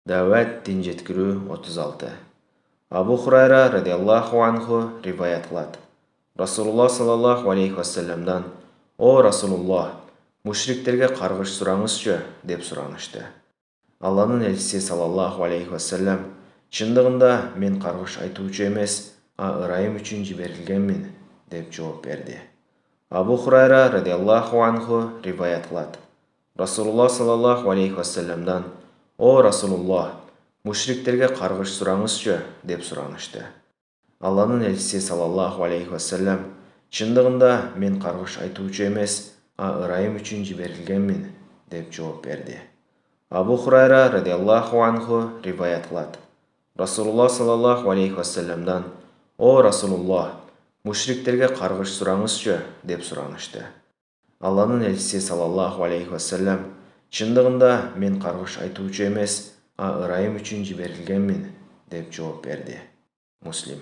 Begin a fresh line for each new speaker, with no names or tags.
Дәвәт дин жеткирүү 36. Абу Хурайра радиаллаху анху риваят кылат. Расулуллах саллаллаху алейхи вассаламдан: "О Расулуллах, мушриктерге каргыш сураңызчы" деп суранышты. Алланын элчиси саллаллаху алейхи вассалам: "Чындыгында мен каргыш айтуучу эмес, ырайым үчүн жиберилгенмин" деп жооп берди. Абу Хурайра радиаллаху анху риваят кылат. Расулуллах саллаллаху алейхи вассаламдан: "О Расулуллах, мушриктерге каргыш сураңызчы" деп суранышты. Алланын элчиси саллаллаху алейхи вассалам: "Чындыгында мен каргыш айтуучу эмес, ырайым үчүн жиберилгенмин" деп жооп берди. Абу Хурайра радиаллаху анху риваят кылат. Расулуллах саллаллаху алейхи вассаламдан: "О Расулуллах, мушриктерге каргыш сураңызчы" деп суранышты. Алланын элчиси саллаллаху алейхи вассалам: "Чындыгында мен каргыш айтуучу эмес, ырайым үчүн жиберилгенмин" деп жооп берди. Муслим.